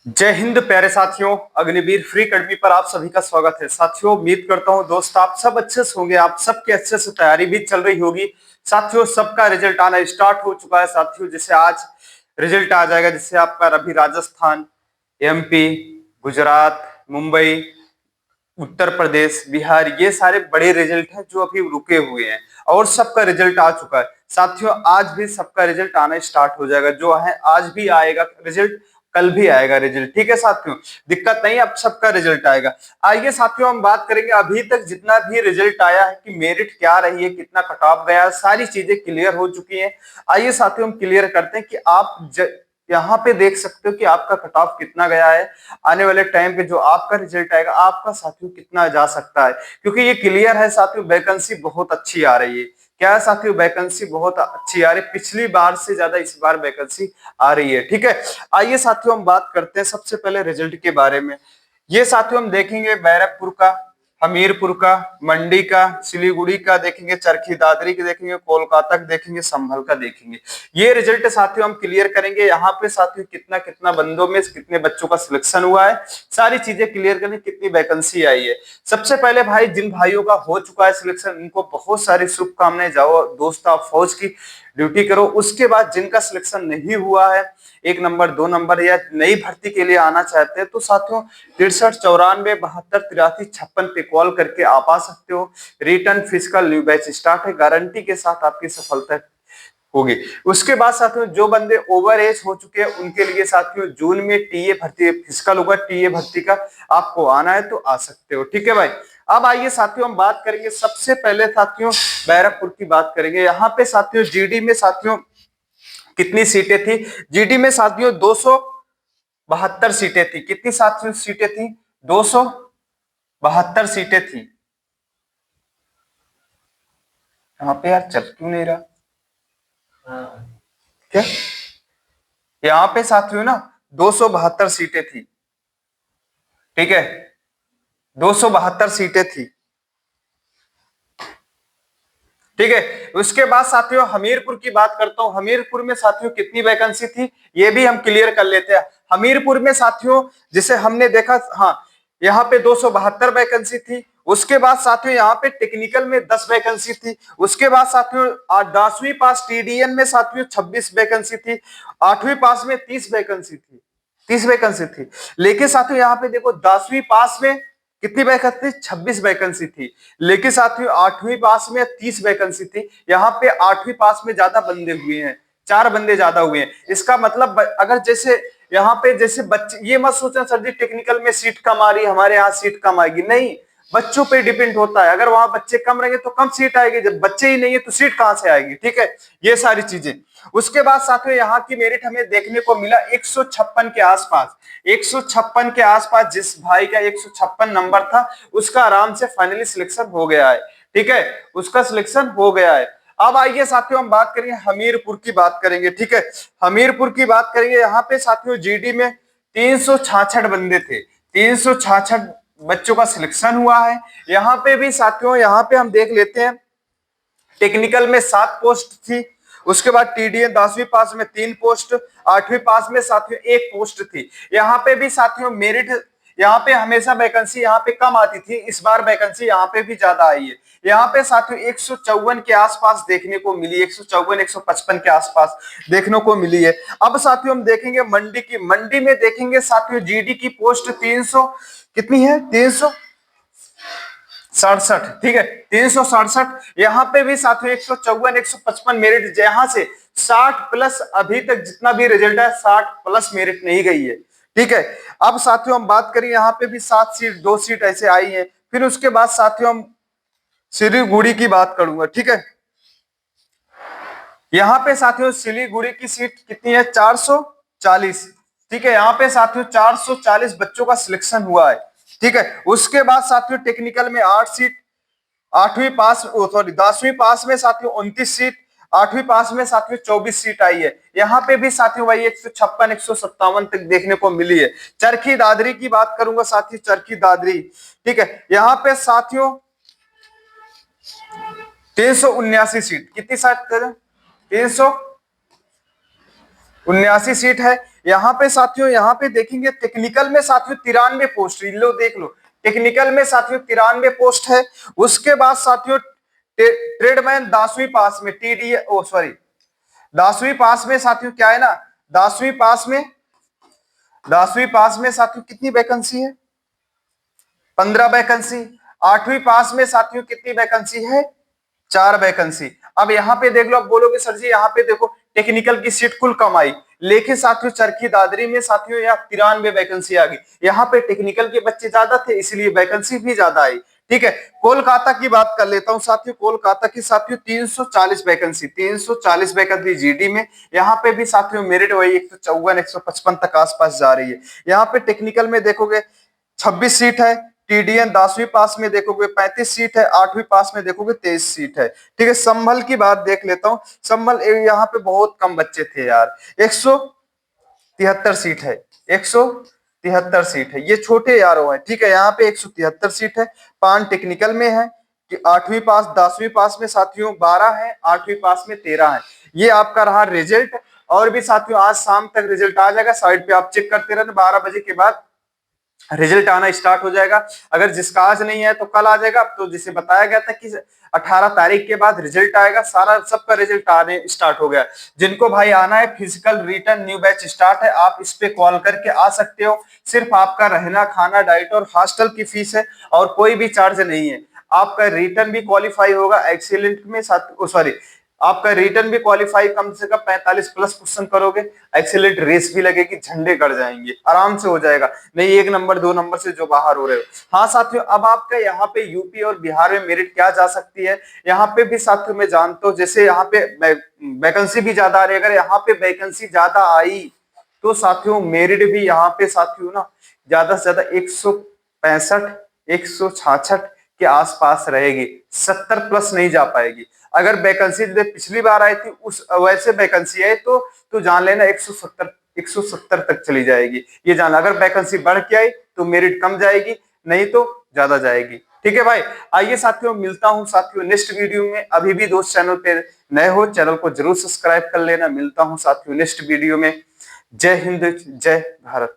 जय हिंद प्यारे साथियों, अग्निवीर फ्री अकेडमी पर आप सभी का स्वागत है। साथियों, उम्मीद करता हूं दोस्त आप सब अच्छे से होंगे, आप सबके अच्छे से तैयारी भी चल रही होगी। साथियों, सबका रिजल्ट आना स्टार्ट हो चुका है। साथियों, जैसे आज रिजल्ट आ जाएगा, जिससे आपका अभी राजस्थान, एमपी, गुजरात, मुंबई, उत्तर प्रदेश, बिहार, ये सारे बड़े रिजल्ट हैं जो अभी रुके हुए हैं और सबका रिजल्ट आ चुका है। साथियों, आज भी सबका रिजल्ट आना स्टार्ट हो जाएगा। जो है आज भी आएगा रिजल्ट, कल भी आएगा रिजल्ट। ठीक है साथियों, दिक्कत नहीं, अब सबका रिजल्ट आएगा। आइए साथियों, हम बात करेंगे अभी तक जितना भी रिजल्ट आया है कि मेरिट क्या रही है, कितना कट ऑफ गया, सारी चीजें क्लियर हो चुकी हैं। आइए साथियों, हम क्लियर करते हैं कि आप यहाँ पे देख सकते हो कि आपका कट ऑफ कितना गया है। आने वाले टाइम पे जो आपका रिजल्ट आएगा, आपका साथियों कितना जा सकता है, क्योंकि ये क्लियर है साथियों, वैकेंसी बहुत अच्छी आ रही है। क्या है साथियों, वैकेंसी बहुत अच्छी आ रही है, पिछली बार से ज्यादा इस बार वैकेंसी आ रही है। ठीक है, आइए साथियों हम बात करते हैं सबसे पहले रिजल्ट के बारे में। ये साथियों हम देखेंगे बैरकपुर का, हमीरपुर का, मंडी का, सिलीगुड़ी का देखेंगे, चरखी दादरी के देखेंगे, कोलकाता का देखेंगे, संभल का देखेंगे। ये रिजल्ट साथियों हम क्लियर करेंगे। यहाँ पे साथियों कितना कितना बंदों में कितने बच्चों का सिलेक्शन हुआ है, सारी चीजें क्लियर करेंगे, कितनी वैकेंसी आई है। सबसे पहले भाई, जिन भाइयों का हो चुका है सिलेक्शन, उनको बहुत सारी शुभकामनाएं। जाओ दोस्त, आप फौज की ड्यूटी करो। उसके बाद जिनका सिलेक्शन नहीं हुआ है, 1 नंबर 2 नंबर या नई भर्ती के लिए आना चाहते हैं, तो साथियों 63 94 72 83 56 पे कॉल करके आप आ सकते हो। Return physical new batch start है, गारंटी के साथ आपकी सफलता होगी। उसके बाद साथियों जो बंदे ओवर एज हो चुके हैं, उनके लिए साथियों जून में टीए भर्ती फिजिकल होगा, टीए भर्ती का आपको आना है तो आ सकते हो। ठीक है भाई, अब आइए साथियों हम बात करेंगे सबसे पहले साथियों बैरकपुर की बात करेंगे। यहाँ पे साथियों जीडी में साथियों कितनी सीटें थी? जीडी में साथियों 272 सीटें थी। कितनी साथियों सीटें थी? 272 सीटें थी। यहाँ पे यार चल क्यों नहीं रहा? क्या यहाँ पे साथियों ना 272 सीटें थी। ठीक है, 272 सीटें थी। ठीक है, उसके बाद साथियों हमीरपुर की बात करता हूं। हमीरपुर में साथियों कितनी वैकेंसी थी, ये भी हम क्लियर कर लेते हैं। हमीरपुर में साथियों जिसे हमने देखा, हाँ, यहाँ पे 272 वैकेंसी थी। उसके बाद साथियों यहाँ पे टेक्निकल में 10 वैकेंसी थी। उसके बाद साथियों 10वीं पास टीडीएन में साथियों 26 वैकेंसी थी। 8वीं पास में 30 वैकेंसी थी। 30 वैकेंसी थी। लेकिन साथियों यहाँ पे देखो 10वीं पास में कितनी वैकेंसी? 26 वैकेंसी थी। लेकिन साथियों 8वीं पास में 30 वैकेंसी थी। यहाँ पे 8वीं पास में ज्यादा बंदे हुए हैं, 4 बंदे ज्यादा हुए हैं। इसका मतलब अगर जैसे यहाँ पे जैसे बच्चे, ये मत सोचना सर जी टेक्निकल में सीट कम आ रही है, हमारे यहाँ सीट कम आएगी, नहीं, बच्चों पे डिपेंड होता है। अगर वहां बच्चे कम रहेंगे तो कम सीट आएगी, जब बच्चे ही नहीं है तो सीट कहां से आएगी? ठीक है, ये सारी चीजें। उसके बाद साथियों यहाँ की मेरिट हमें देखने को मिला 156 के आसपास। 156 के आसपास जिस भाई का 156 नंबर था, उसका आराम से फाइनली सिलेक्शन हो गया है। ठीक है, उसका सिलेक्शन हो गया है। अब आइए साथियों हम बात करेंगे हमीरपुर की बात करेंगे। ठीक है, हमीरपुर की बात करेंगे। यहाँ पे साथियों जीडी में 366 बंदे थे, 366 बच्चों का सिलेक्शन हुआ है। यहाँ पे भी साथियों, यहाँ पे हम देख लेते हैं, टेक्निकल में 7 पोस्ट थी। उसके बाद टीडीएन 10वीं पास में 3 पोस्ट, 8वीं पास में साथियों 1 पोस्ट थी। यहाँ पे भी साथियों मेरिट, यहाँ पे हमेशा वैकेंसी यहाँ पे कम आती थी, इस बार वैकेंसी यहाँ पे भी ज्यादा आई है। यहाँ पे साथियों 154 के आसपास देखने को मिली, 154 155 के आसपास देखने को मिली है। अब साथियों हम देखेंगे मंडी की। मंडी में देखेंगे साथियों जीडी की पोस्ट 300 कितनी है? 367। ठीक है, 367। यहाँ पे भी साथियों 154 155 मेरिट, जहां से 60 प्लस अभी तक जितना भी रिजल्ट है 60 प्लस मेरिट नहीं गई है। ठीक है, अब साथियों हम बात करें, यहाँ पे भी 7 सीट 2 सीट ऐसे आई है। फिर उसके बाद साथियों हम सिलीगुड़ी की बात करूंगा। ठीक है, यहाँ पे साथियों सिलीगुड़ी की सीट कितनी है? 440। ठीक है, यहाँ पे साथियों 440 बच्चों का सिलेक्शन हुआ है। ठीक है, उसके बाद साथियों टेक्निकल में 8 सीट, 8वीं पास सॉरी 10वीं पास में साथियों 29 सीट, 8वीं पास में साथियों 24 सीट आई है। यहाँ पे भी साथियों वही 156 157 तक देखने को मिली है। चरखी दादरी की बात करूंगा साथियों, चरखी दादरी। ठीक है, यहाँ पे साथियों 379 सीट, कितनी सीट? 300 79 सीट है। यहाँ पे साथियों, यहाँ पे देखेंगे टेक्निकल में साथियों 93 पोस्ट, लो देख लो, टेक्निकल में साथियों 93 पोस्ट है। उसके बाद साथियों ट्रेडमैन 10वीं पास में टीडी, ओ सॉरी 10वीं पास में साथियों क्या है ना, 10वीं पास में, 10वीं पास में साथियों कितनी वैकेंसी है, 15 वैकेंसी। 8वीं पास में साथियों कितनी वैकेंसी है, 4 वैकेंसी। अब यहाँ पे देख लो, अब बोलोगे सर जी यहाँ पे देखो टेक्निकल की सीट कुल कम आई, लेकिन साथियों चरखी दादरी में साथियों यहाँ 93 वैकेंसी आ गई। यहाँ पे टेक्निकल के बच्चे ज्यादा थे इसलिए वैकेंसी भी ज्यादा आई। ठीक है, कोलकाता की बात कर लेता हूँ साथियों, कोलकाता की साथियों 340 वैकेंसी, 340 वैकेंसी जीडी में। यहाँ पे भी साथियों मेरिट वही 154 155 तक आसपास जा रही है। यहाँ पे टेक्निकल में देखोगे 26 सीट है, टीडीएन 10वीं पास में देखोगे 35 सीट है, 8वीं पास में देखोगे 23 सीट है। ठीक है, संभल की बात देख लेता हूँ, संभल यहाँ पे बहुत कम बच्चे थे यार, 173 सीट है, 173 सीट है, ये छोटे यारों है। ठीक है, यहाँ पे 173 सीट है। पान टेक्निकल में है कि 8वीं पास 10वीं पास में साथियों 12 है, 8वीं पास में 13 है। ये आपका रहा रिजल्ट। और भी साथियों आज शाम तक रिजल्ट आ जाएगा, साइड पे आप चेक करते रहना, 12 बजे के बाद रिजल्ट आना स्टार्ट हो जाएगा। अगर जिसका आज नहीं है तो कल आ जाएगा। अब तो जिसे बताया गया था कि 18 तारीख के बाद रिजल्ट आएगा, सारा सबका रिजल्ट आने स्टार्ट हो गया। जिनको भाई आना है, physical return new batch start है, आप इस पे कॉल करके आ सकते हो। सिर्फ आपका रहना खाना डाइट और हॉस्टल की फीस है और कोई भी चार्ज नहीं है। आपका रिटर्न भी क्वालिफाई होगा एक्सीलेंट में, सॉरी आपका रिटर्न भी क्वालिफाई, कम से कम 45 प्लस क्वेश्चन करोगे, एक्सीलेंट रेस भी लगेगी, झंडे गड़ जाएंगे, आराम से हो जाएगा। नहीं 1 नंबर 2 नंबर से जो बाहर हो रहे हो। हाँ साथियों, अब आपका यहाँ पे यूपी और बिहार में मेरिट क्या जा सकती है, यहाँ पे भी साथियों मैं जानता हूँ, जैसे यहाँ पे वैकेंसी भी ज्यादा आ रही है। अगर यहाँ पे वैकेंसी ज्यादा आई तो साथियों मेरिट भी यहाँ पे साथियों ना ज्यादा से ज्यादा 165 166 के आसपास रहेगी, 70 प्लस नहीं जा पाएगी। अगर वैकेंसी पिछली बार आई थी उस वैसे वैकेंसी है तो जान लेना 170 तक चली जाएगी, ये जान। अगर वैकेंसी बढ़ के आई तो मेरिट कम जाएगी, नहीं तो ज्यादा जाएगी। ठीक है भाई, आइए साथियों मिलता हूं साथियों नेक्स्ट वीडियो में। अभी भी दोस्त चैनल पे नए हो, चैनल को जरूर सब्सक्राइब कर लेना। मिलता हूं साथियों नेक्स्ट वीडियो में। जय हिंद, जय भारत।